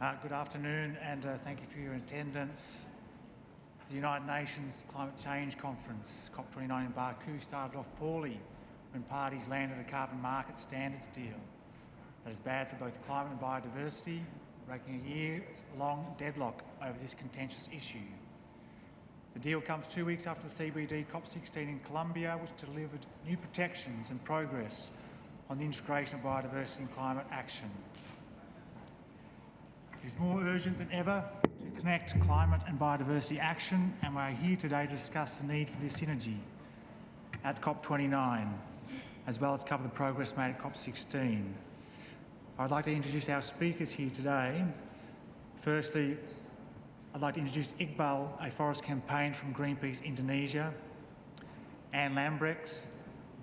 Good afternoon, and thank you for your attendance. The United Nations Climate Change Conference, COP29 in Baku, started off poorly when parties landed a carbon market standards deal that is bad for both climate and biodiversity, breaking a years-long deadlock over this contentious issue. The deal comes 2 weeks after the CBD COP16 in Colombia, which delivered new protections and progress on the integration of biodiversity and climate action. It is more urgent than ever to connect climate and biodiversity action, and we are here today to discuss the need for this synergy at COP29, as well as cover the progress made at COP16. I'd like to introduce our speakers here today. Firstly, I'd like to introduce Iqbal, a forest campaign from Greenpeace Indonesia, Anne Lambrechts,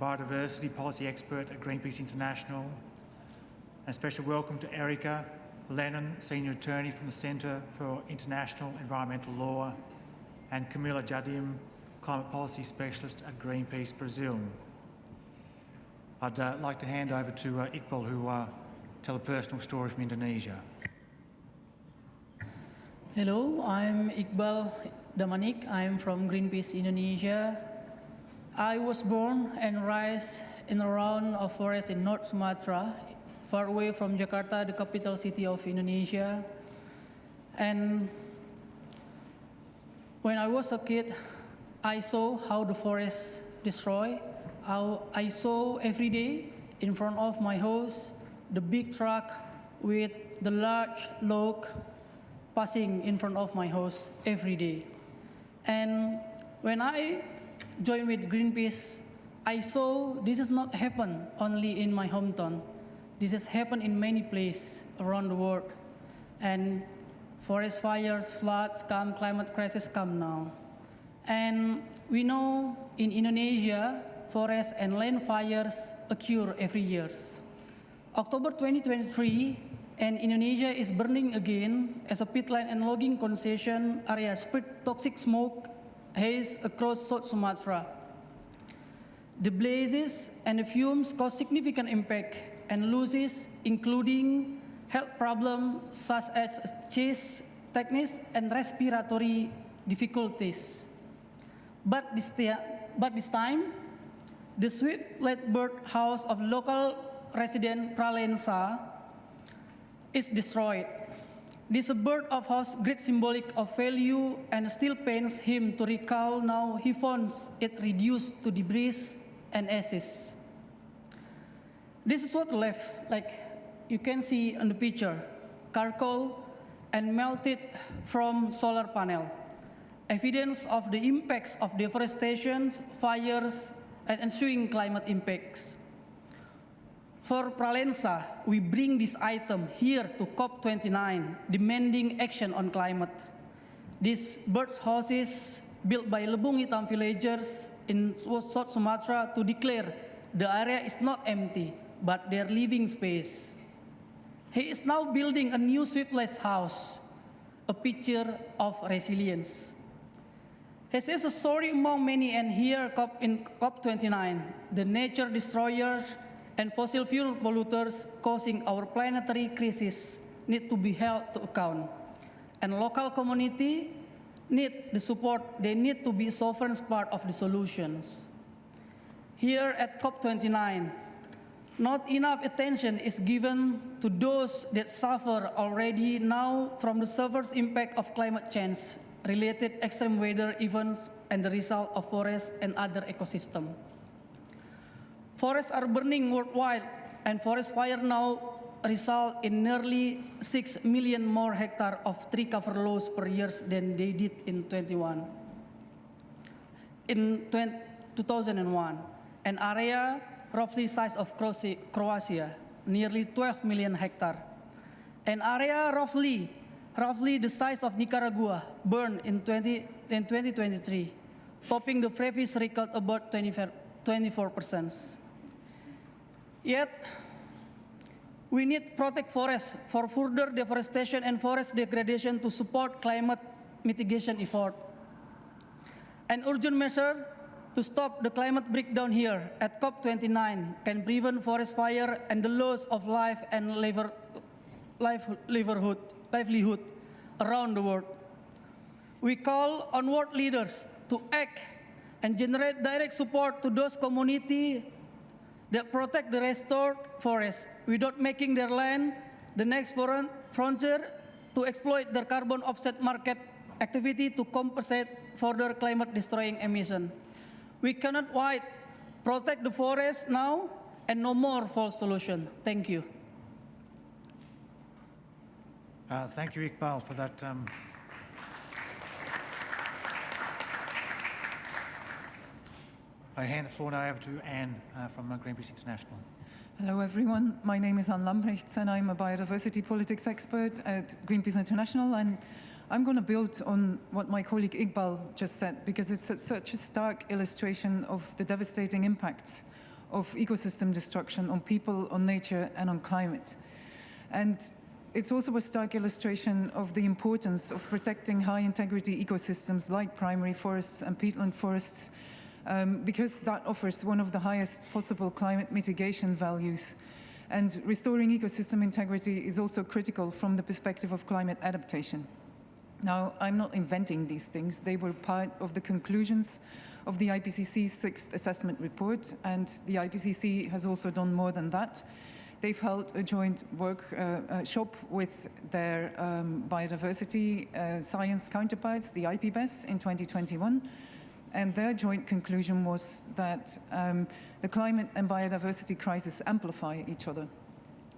biodiversity policy expert at Greenpeace International, and a special welcome to Erica Lennon, senior attorney from the Centre for International Environmental Law, and Camila Jardim, climate policy specialist at Greenpeace Brazil. I'd like to hand over to Iqbal, who will tell a personal story from Indonesia. Hello, I'm Iqbal Damanik. I'm from Greenpeace Indonesia. I was born and raised in a round of forest in North Sumatra, far away from Jakarta, the capital city of Indonesia. And when I was a kid, I saw how the forest destroyed. I saw every day in front of my house the big truck with the large log passing in front of my house every day. And when I joined with Greenpeace, I saw this has not happened only in my hometown. This has happened in many places around the world. And forest fires, floods come, climate crisis come now. And we know in Indonesia, forest and land fires occur every year. October 2023, and Indonesia is burning again as a peatland and logging concession area spread toxic smoke haze across South Sumatra. The blazes and the fumes cause significant impact and losses, including health problems such as chest tightness and respiratory difficulties. But this time, the swift-led birdhouse of local resident Pralensa is destroyed. This bird of house, great symbolic of value, and still pains him to recall. Now he finds it reduced to debris and ashes. This is what left, like you can see on the picture, charcoal and melted from solar panel. Evidence of the impacts of deforestation, fires, and ensuing climate impacts. For Pralensa, we bring this item here to COP29, demanding action on climate. These birdhouses built by Lebung Hitam villagers in South Sumatra to declare the area is not empty, but their living space. He is now building a new sweetless house, a picture of resilience. This is a story among many, and here in COP29, the nature destroyers and fossil fuel polluters causing our planetary crisis need to be held to account. And local community need the support. They need to be sovereign part of the solutions. Here at COP29, not enough attention is given to those that suffer already now from the severe impact of climate change, related extreme weather events, and the result of forests and other ecosystems. Forests are burning worldwide, and forest fire now result in nearly 6 million more hectares of tree cover loss per year than they did in 2001. An area roughly size of Croatia, nearly 12 million hectares. An area roughly the size of Nicaragua burned in 2023, topping the previous record about 24%. Yet, we need to protect forests for further deforestation and forest degradation to support climate mitigation effort. An urgent measure to stop the climate breakdown here at COP29 can prevent forest fire and the loss of life and livelihood. livelihood around the world. We call on world leaders to act and generate direct support to those communities that protect the restored forest without making their land the next frontier to exploit their carbon offset market activity to compensate for their climate-destroying emission. We cannot wait. Protect the forest now and no more false solution. Thank you. Thank you, Iqbal, for that. I hand the floor now over to Anne from Greenpeace International. Hello everyone, my name is Anne Lambrechts and I'm a biodiversity politics expert at Greenpeace International, and I'm going to build on what my colleague Iqbal just said, because it's such a stark illustration of the devastating impacts of ecosystem destruction on people, on nature and on climate. And it's also a stark illustration of the importance of protecting high integrity ecosystems like primary forests and peatland forests, because that offers one of the highest possible climate mitigation values. And restoring ecosystem integrity is also critical from the perspective of climate adaptation. Now, I'm not inventing these things. They were part of the conclusions of the IPCC's 6th assessment report, and the IPCC has also done more than that. They've held a joint workshop with their biodiversity science counterparts, the IPBES, in 2021. And their joint conclusion was that the climate and biodiversity crisis amplify each other.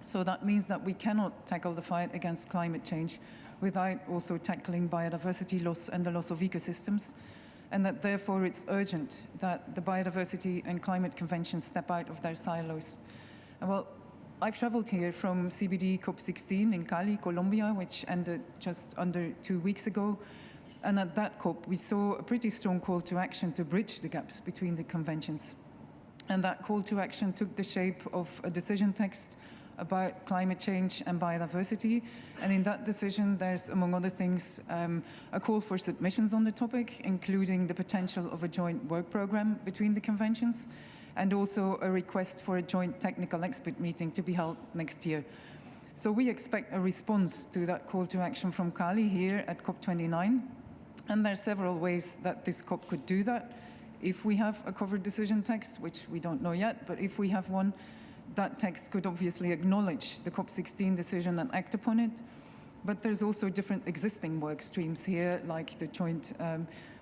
So that means that we cannot tackle the fight against climate change without also tackling biodiversity loss and the loss of ecosystems, and that therefore it's urgent that the biodiversity and climate conventions step out of their silos. And well, I've traveled here from CBD COP16 in Cali, Colombia, which ended just under 2 weeks ago. And at that COP, we saw a pretty strong call to action to bridge the gaps between the conventions. And that call to action took the shape of a decision text about climate change and biodiversity. And in that decision, there's, among other things, a call for submissions on the topic, including the potential of a joint work program between the conventions, and also a request for a joint technical expert meeting to be held next year. So we expect a response to that call to action from Cali here at COP29. And there are several ways that this COP could do that. If we have a covered decision text, which we don't know yet, but if we have one, that text could obviously acknowledge the COP16 decision and act upon it. But there's also different existing work streams here, like the joint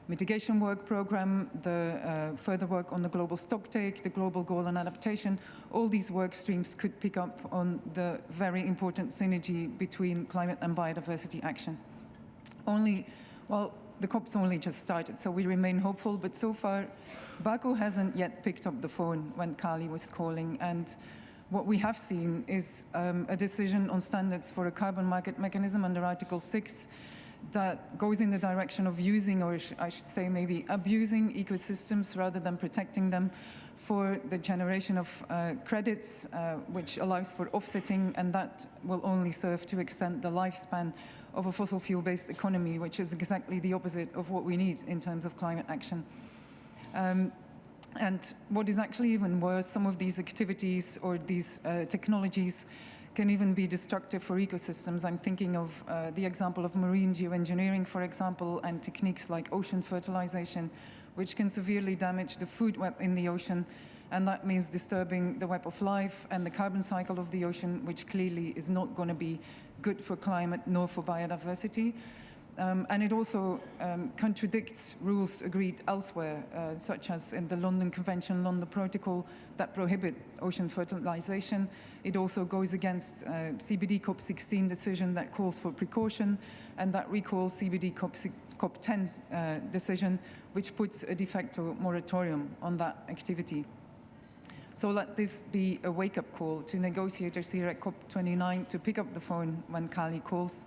mitigation work program, the further work on the global stocktake, the global goal on adaptation. All these work streams could pick up on the very important synergy between climate and biodiversity action. The COP's only just started, so we remain hopeful, but so far, Baku hasn't yet picked up the phone when Kali was calling, and what we have seen is a decision on standards for a carbon market mechanism under Article 6 that goes in the direction of using, or I should say maybe abusing, ecosystems rather than protecting them for the generation of credits, which allows for offsetting, and that will only serve to extend the lifespan of a fossil fuel-based economy, which is exactly the opposite of what we need in terms of climate action. And what is actually even worse, some of these activities or these technologies can even be destructive for ecosystems. I'm thinking of the example of marine geoengineering, for example, and techniques like ocean fertilization, which can severely damage the food web in the ocean, and that means disturbing the web of life and the carbon cycle of the ocean, which clearly is not going to be good for climate nor for biodiversity. And it also contradicts rules agreed elsewhere, such as in the London Convention, London Protocol, that prohibit ocean fertilization. It also goes against CBD COP16 decision that calls for precaution, and that recalls CBD COP10 decision, which puts a de facto moratorium on that activity. So let this be a wake-up call to negotiators here at COP29 to pick up the phone when Kali calls,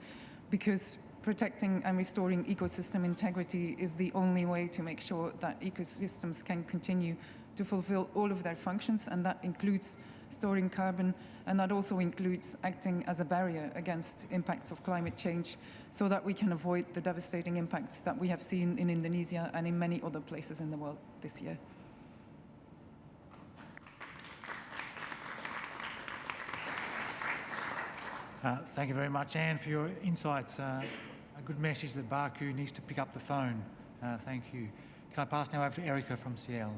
because protecting and restoring ecosystem integrity is the only way to make sure that ecosystems can continue to fulfill all of their functions, and that includes storing carbon, and that also includes acting as a barrier against impacts of climate change, so that we can avoid the devastating impacts that we have seen in Indonesia and in many other places in the world this year. Thank you very much, Anne, for your insights. A good message that Baku needs to pick up the phone. Thank you. Can I pass now over to Erica from CL?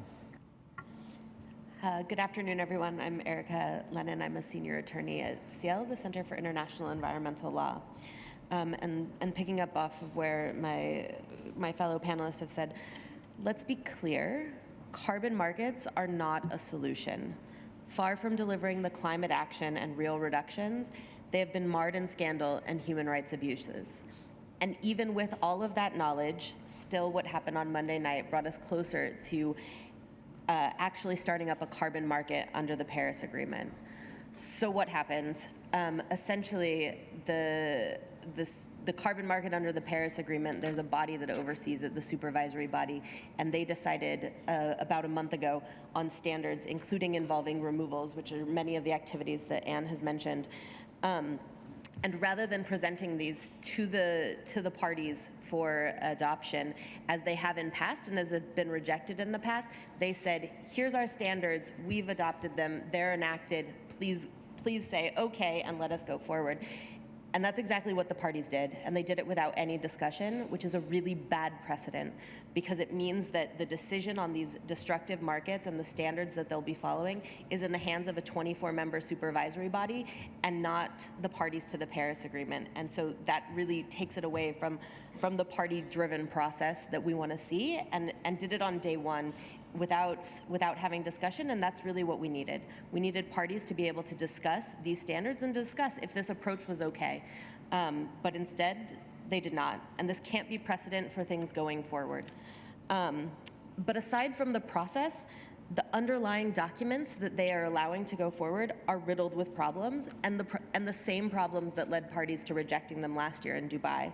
Good afternoon, everyone. I'm Erica Lennon. I'm a senior attorney at CL, the Center for International Environmental Law. And picking up off of where my fellow panelists have said, let's be clear, carbon markets are not a solution. Far from delivering the climate action and real reductions, they have been marred in scandal and human rights abuses. And even with all of that knowledge, still what happened on Monday night brought us closer to actually starting up a carbon market under the Paris Agreement. So what happened? Essentially, the carbon market under the Paris Agreement, there's a body that oversees it, the supervisory body, and they decided about a month ago on standards, including involving removals, which are many of the activities that Anne has mentioned. And rather than presenting these to the parties for adoption, as they have in past and as have been rejected in the past, they said, here's our standards, we've adopted them, they're enacted, please say okay and let us go forward. And that's exactly what the parties did, and they did it without any discussion, which is a really bad precedent, because it means that the decision on these destructive markets and the standards that they'll be following is in the hands of a 24-member supervisory body and not the parties to the Paris Agreement. And so that really takes it away from the party-driven process that we want to see, and did it on day one without having discussion, and that's really what we needed. We needed parties to be able to discuss these standards and discuss if this approach was okay. But instead, they did not, and this can't be precedent for things going forward. But aside from the process, the underlying documents that they are allowing to go forward are riddled with problems, and the same problems that led parties to rejecting them last year in Dubai.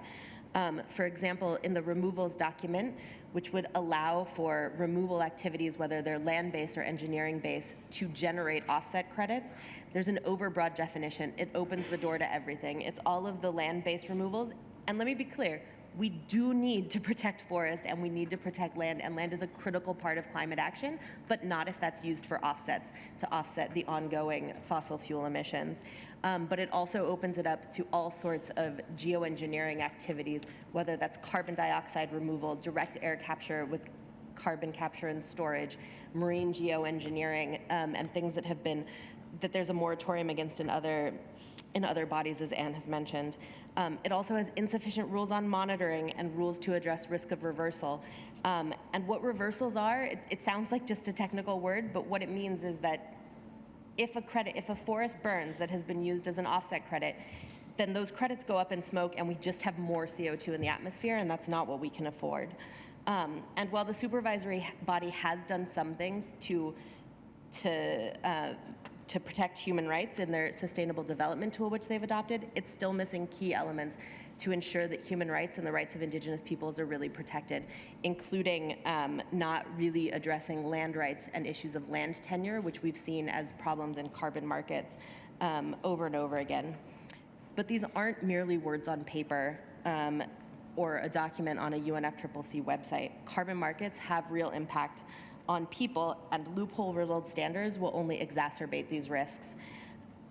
For example, in the removals document, which would allow for removal activities, whether they're land-based or engineering-based, to generate offset credits, there's an overbroad definition. It opens the door to everything. It's all of the land-based removals. And let me be clear, we do need to protect forest and we need to protect land, and land is a critical part of climate action, but not if that's used for offsets, to offset the ongoing fossil fuel emissions. But it also opens it up to all sorts of geoengineering activities, whether that's carbon dioxide removal, direct air capture with carbon capture and storage, marine geoengineering, and things that there's a moratorium against in other bodies, as Anne has mentioned. It also has insufficient rules on monitoring and rules to address risk of reversal. And what reversals are, it sounds like just a technical word, but what it means is that if a forest burns that has been used as an offset credit, then those credits go up in smoke and we just have more CO2 in the atmosphere, and that's not what we can afford. And while the supervisory body has done some things to protect human rights in their sustainable development tool, which they've adopted, it's still missing key elements to ensure that human rights and the rights of Indigenous peoples are really protected, including not really addressing land rights and issues of land tenure, which we've seen as problems in carbon markets over and over again. But these aren't merely words on paper or a document on a UNFCCC website. Carbon markets have real impact on people, and loophole-riddled standards will only exacerbate these risks.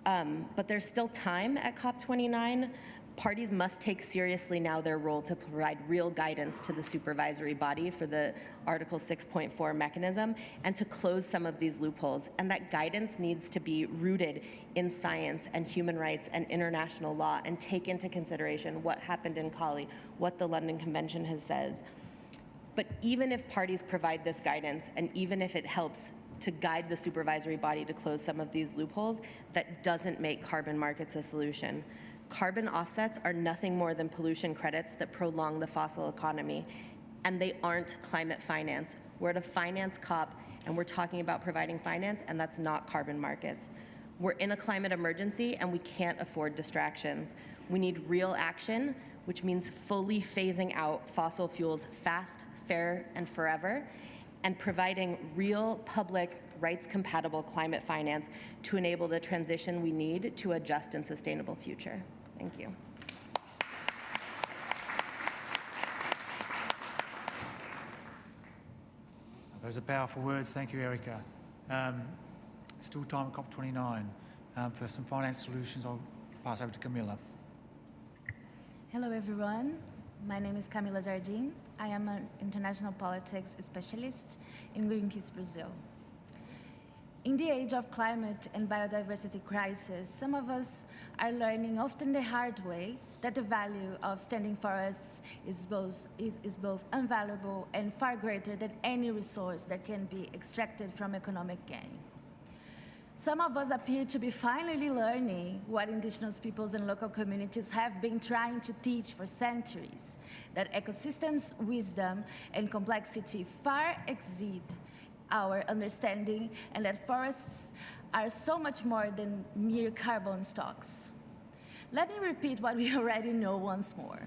But there's still time at COP29. Parties must take seriously now their role to provide real guidance to the supervisory body for the Article 6.4 mechanism and to close some of these loopholes. And that guidance needs to be rooted in science and human rights and international law and take into consideration what happened in Cali, what the London Convention has said. But even if parties provide this guidance, and even if it helps to guide the supervisory body to close some of these loopholes, that doesn't make carbon markets a solution. Carbon offsets are nothing more than pollution credits that prolong the fossil economy, and they aren't climate finance. We're at a finance COP, and we're talking about providing finance, and that's not carbon markets. We're in a climate emergency, and we can't afford distractions. We need real action, which means fully phasing out fossil fuels fast, fair, and forever, and providing real public rights-compatible climate finance to enable the transition we need to a just and sustainable future. Thank you. Those are powerful words. Thank you, Erica. Still time at COP29. For some finance solutions, I'll pass over to Camilla. Hello, everyone. My name is Camila Jardim. I am an international politics specialist in Greenpeace Brazil. In the age of climate and biodiversity crisis, some of us are learning, often the hard way, that the value of standing forests is both invaluable and far greater than any resource that can be extracted from economic gain. Some of us appear to be finally learning what indigenous peoples and local communities have been trying to teach for centuries, that ecosystems' wisdom and complexity far exceed our understanding, and that forests are so much more than mere carbon stocks. Let me repeat what we already know once more.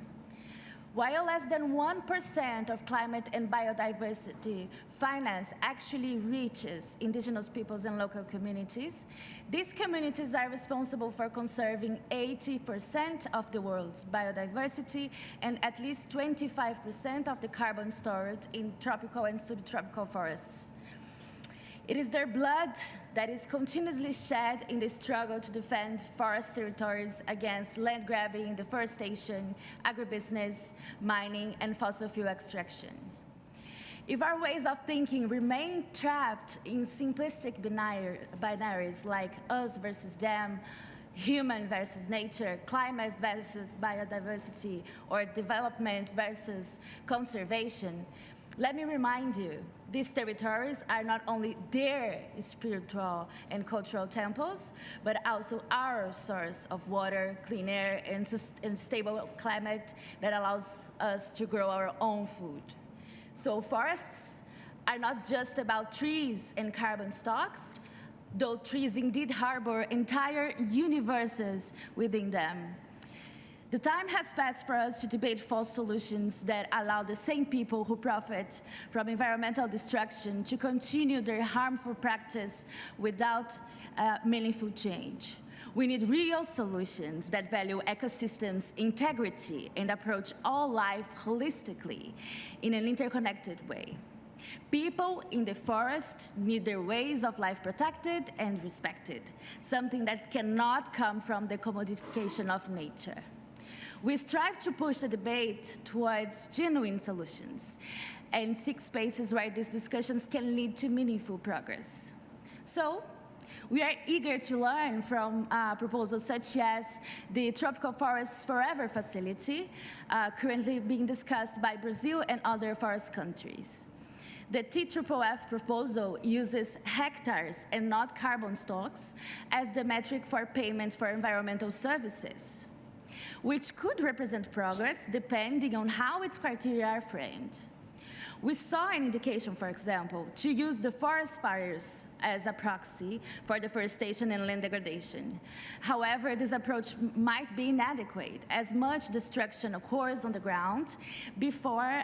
While less than 1% of climate and biodiversity finance actually reaches indigenous peoples and local communities, these communities are responsible for conserving 80% of the world's biodiversity and at least 25% of the carbon stored in tropical and subtropical forests. It is their blood that is continuously shed in the struggle to defend forest territories against land grabbing, deforestation, agribusiness, mining, and fossil fuel extraction. If our ways of thinking remain trapped in simplistic binaries like us versus them, human versus nature, climate versus biodiversity, or development versus conservation, let me remind you, these territories are not only their spiritual and cultural temples, but also our source of water, clean air, and stable climate that allows us to grow our own food. So forests are not just about trees and carbon stocks, though trees indeed harbor entire universes within them. The time has passed for us to debate false solutions that allow the same people who profit from environmental destruction to continue their harmful practice without meaningful change. We need real solutions that value ecosystems' integrity and approach all life holistically in an interconnected way. People in the forest need their ways of life protected and respected, something that cannot come from the commodification of nature. We strive to push the debate towards genuine solutions and seek spaces where these discussions can lead to meaningful progress. So, we are eager to learn from proposals such as the Tropical Forests Forever facility, currently being discussed by Brazil and other forest countries. The TFFF proposal uses hectares and not carbon stocks as the metric for payment for environmental services, which could represent progress depending on how its criteria are framed. We saw an indication, for example, to use the forest fires as a proxy for deforestation and land degradation. However, this approach might be inadequate, as much destruction occurs on the ground before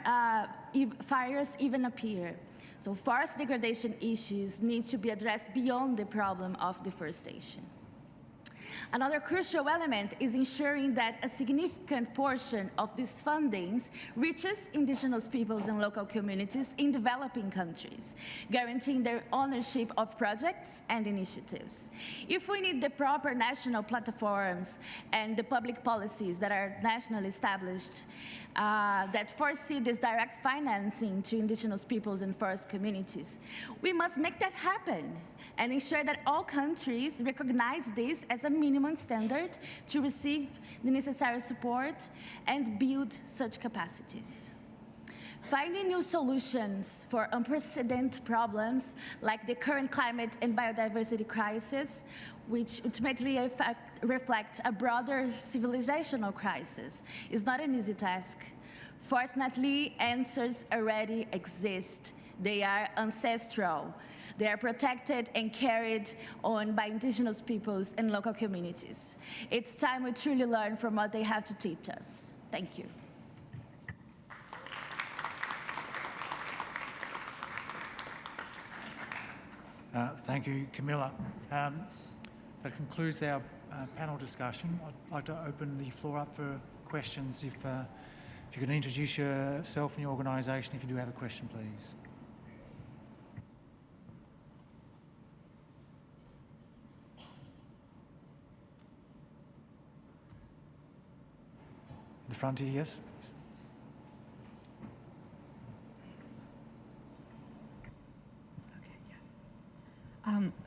fires even appear. So forest degradation issues need to be addressed beyond the problem of deforestation. Another crucial element is ensuring that a significant portion of these fundings reaches indigenous peoples and local communities in developing countries, guaranteeing their ownership of projects and initiatives. If we need the proper national platforms and the public policies that are nationally established that foresee this direct financing to indigenous peoples and forest communities, we must make that happen and ensure that all countries recognize this as a minimum standard to receive the necessary support and build such capacities. Finding new solutions for unprecedented problems like the current climate and biodiversity crisis, which ultimately reflects a broader civilizational crisis, is not an easy task. Fortunately, answers already exist. They are ancestral. They are protected and carried on by indigenous peoples and local communities. It's time we truly learn from what they have to teach us. Thank you. Thank you, Camilla. That concludes our panel discussion. I'd like to open the floor up for questions. If you could introduce yourself and your organisation if you do have a question, please. front here, yes.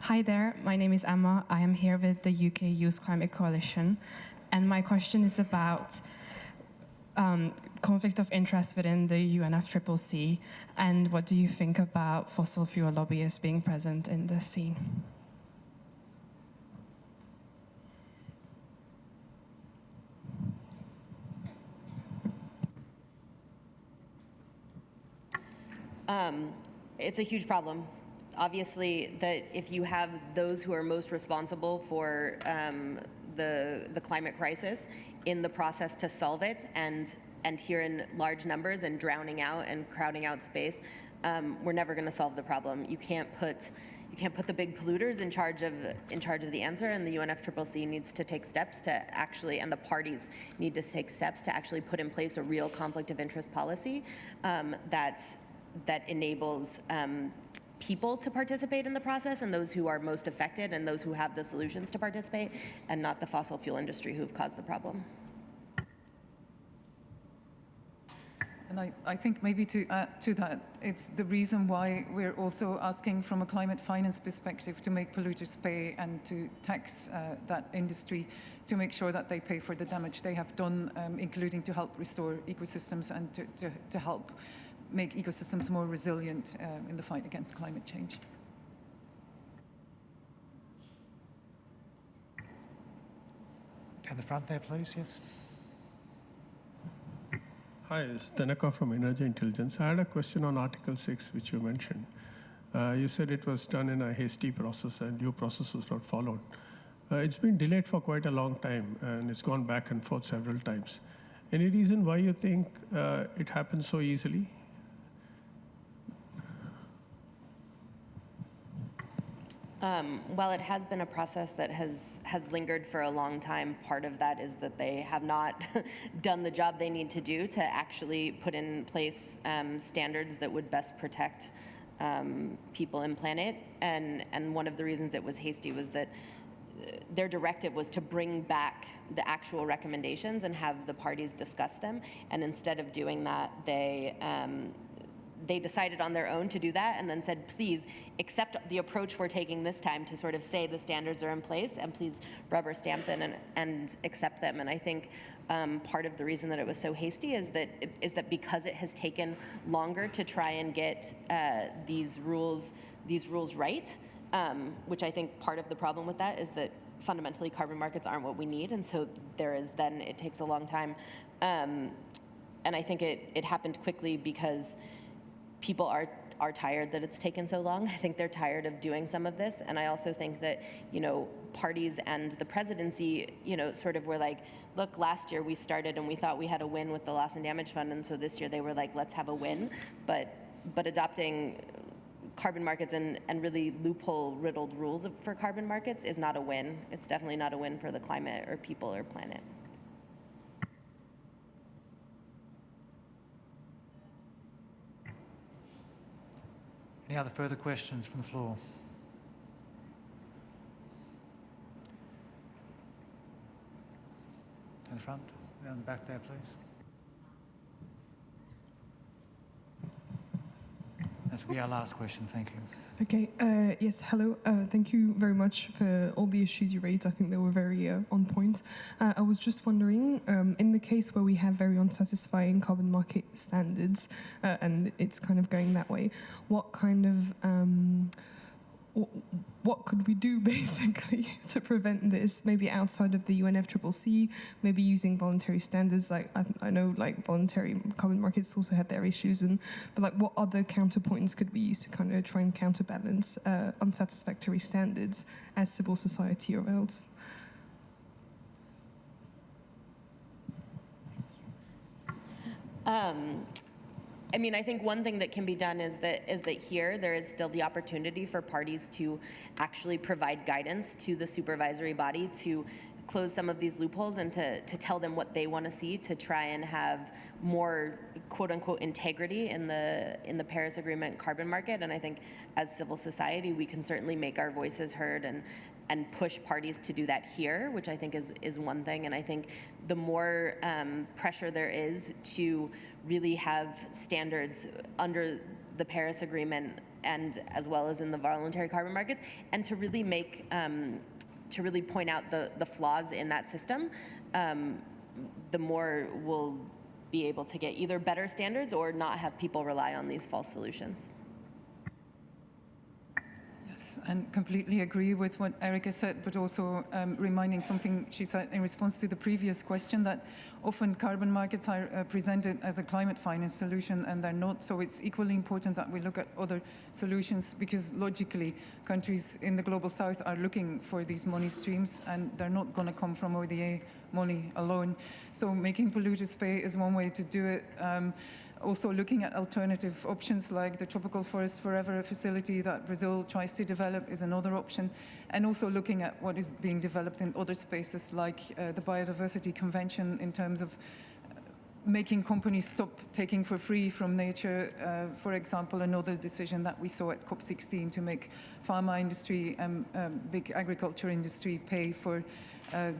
Hi there, my name is Emma. I am here with the UK Youth Climate Coalition, and my question is about conflict of interest within the UNFCCC, and what do you think about fossil fuel lobbyists being present in the scene? It's a huge problem. Obviously, that if you have those who are most responsible for the climate crisis in the process to solve it, and here in large numbers and drowning out and crowding out space, we're never going to solve the problem. You can't put the big polluters in charge of the answer, and the UNFCCC needs to take steps to actually, and the parties need to take steps to actually put in place a real conflict of interest policy that enables people to participate in the process, and those who are most affected and those who have the solutions to participate, and not the fossil fuel industry who've caused the problem. And I think maybe to add to that, it's the reason why we're also asking from a climate finance perspective to make polluters pay and to tax that industry to make sure that they pay for the damage they have done, including to help restore ecosystems and to help make ecosystems more resilient in the fight against climate change. Down the front there, please, yes. Hi, it's Tanaka from Energy Intelligence. I had a question on Article 6, which you mentioned. You said it was done in a hasty process and due process was not followed. It's been delayed for quite a long time, and it's gone back and forth several times. Any reason why you think it happened so easily? While it has been a process that has lingered for a long time, part of that is that they have not done the job they need to do to actually put in place standards that would best protect people and planet. And one of the reasons it was hasty was that their directive was to bring back the actual recommendations and have the parties discuss them. And instead of doing that, they decided on their own to do that, and then said, please accept the approach we're taking this time to sort of say the standards are in place, and please rubber stamp them and accept them. And I think part of the reason that it was so hasty is that because it has taken longer to try and get these rules right, which I think part of the problem with that is that fundamentally carbon markets aren't what we need, and so it takes a long time. And I think it happened quickly because people are tired that it's taken so long. I think they're tired of doing some of this, and I also think that, parties and the presidency, sort of were like, look, last year we started and we thought we had a win with the loss and damage fund, and so this year they were like, let's have a win. But adopting carbon markets and really loophole-riddled rules for carbon markets is not a win. It's definitely not a win for the climate or people or planet. Any other further questions from the floor? Down the front, down the back there, please. This will be our last question, thank you. Okay, yes, hello. Thank you very much for all the issues you raised. I think they were very on point. I was just wondering, in the case where we have very unsatisfying carbon market standards, and it's kind of going that way, what kind of, what could we do basically to prevent this? Maybe outside of the UNFCCC, maybe using voluntary standards. Like I know, like voluntary carbon markets also have their issues, but like what other counterpoints could we use to kind of try and counterbalance unsatisfactory standards as civil society or else? I mean, I think one thing that can be done is that here there is still the opportunity for parties to actually provide guidance to the supervisory body to close some of these loopholes and to tell them what they want to see to try and have more quote unquote integrity in the Paris Agreement carbon market. And I think as civil society, we can certainly make our voices heard and push parties to do that here, which I think is one thing. And I think the more pressure there is to really have standards under the Paris Agreement and as well as in the voluntary carbon markets, and to really make to really point out the flaws in that system, the more we'll be able to get either better standards or not have people rely on these false solutions. Yes, and completely agree with what Erica said, but also reminding something she said in response to the previous question, that often carbon markets are presented as a climate finance solution, and they're not. So it's equally important that we look at other solutions, because logically countries in the global south are looking for these money streams, and they're not going to come from ODA money alone. So making polluters pay is one way to do it. Also looking at alternative options like the Tropical Forest Forever facility that Brazil tries to develop is another option. And also looking at what is being developed in other spaces like the Biodiversity Convention, in terms of making companies stop taking for free from nature. For example, another decision that we saw at COP16 to make pharma industry and big agriculture industry pay for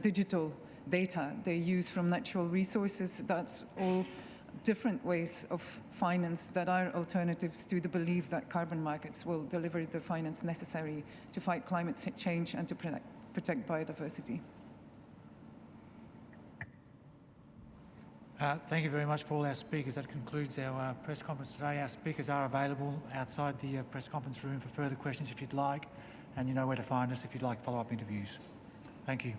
digital data they use from natural resources. That's all different ways of finance that are alternatives to the belief that carbon markets will deliver the finance necessary to fight climate change and to protect biodiversity. Thank you very much for all our speakers. That concludes our press conference today. Our speakers are available outside the press conference room for further questions if you'd like, and you know where to find us if you'd like follow-up interviews. Thank you.